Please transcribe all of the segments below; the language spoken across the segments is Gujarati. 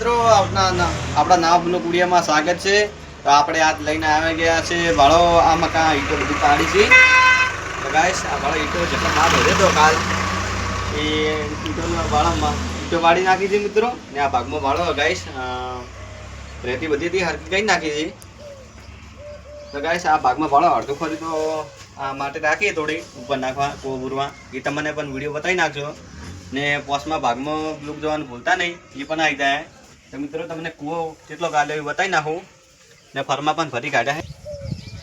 મિત્રો આપણા નાવનો કુડિયામાં સ્વાગત છે। તો આપણે આજ લઈને આવી ગયા છે ભાળો આ મકા ઈટો બધી પાડી છે। તો ગાઈસ આ ભાળો ઈટો જેટલો માલ ભર્યો તો કાલ એ ઈટોનો ભાળામાં ઈટો પાડી નાખી છે મિત્રો। ને આ ભાગમાં ભાળો ગાઈસ રેતી બધી હતી હરકી કઈ નાખી છે। તો ગાઈસ આ ભાગમાં ભાળો અડધો ખરી તો આ માટે રાખીએ થોડી ઉપર નાખવા કોબુરવા એ તમને પણ વિડીયો બતાવી નાખજો। ને પોસ્ટમાં ભાગમાં બ્લુક જવાનું ભૂલતા નહીં એ પણ આવી જાય। તો મિત્રો તમને કૂવો કેટલો કાઢ્યો એ બતાવી નાખું ને ફરમાં પણ ભરી કાઢ્યા છે।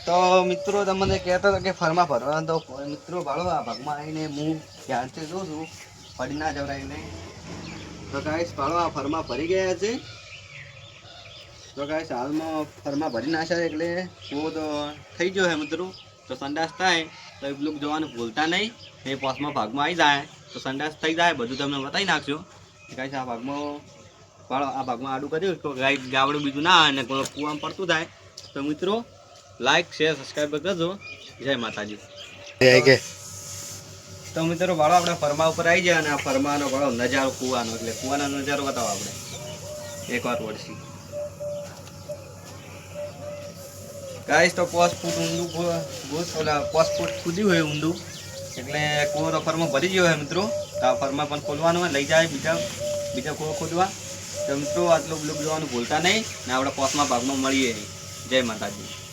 તો મિત્રો તમને કહેતો હતો કે ફરમાં ભરવા તો મિત્રો ભાળો આ ભાગમાં આવીને હું ધ્યાનથી જોઉં છું પડી ના જવરાઈને। તો ગાઈસ ભાળો આ ફરમાં ભરી ગયા છે। તો ગાઈસ હાલમાં ફરમાં ભરી નાખ્યા એટલે કૂવો તો થઈ ગયો છે મિત્રો। તો સંડાસ થાય તો એ બ્લુક જવાનું ભૂલતા નહીં એ પોસ્ટમાં ભાગમાં આવી જાય તો સંડાસ થઈ જાય બધું તમને બતાવી નાખજો। ગાઈસ આ ભાગમાં ભાળો આ ભાગમાં આડું કર્યું તો ગાય ગાવડું બીજું ના આવે ને કૂવામાં પડતું થાય। તો મિત્રો લાઈક શેર સબસ્ક્રાઈબ કરજો। જય માતાજી। તો મિત્રો ભાળો આપણે ફરમા ઉપર આવી જાય અને આ ફરમાનો ભાળો નજારો કૂવાનો એટલે કૂવાનો નજારો બતાવો આપણે એકવાર વળશી। ગાઈસ તો 5 ફૂટ ઊંડું ઓલા 5 ફૂટ ખુદ્યું હોય ઊંડું એટલે કૂવો તો ફરમાં ભરી ગયો હોય મિત્રો। તો આ ફરમાં પણ ખોલવાનું હોય લઈ જાય બીજા કૂવો ખોદવા। તો મિત્રો આટલું બ્લુક જોવાનું ભૂલતા નહીં ને આપણે પોસ્ટમાં ભાગમાં મળીએ। જય માતાજી।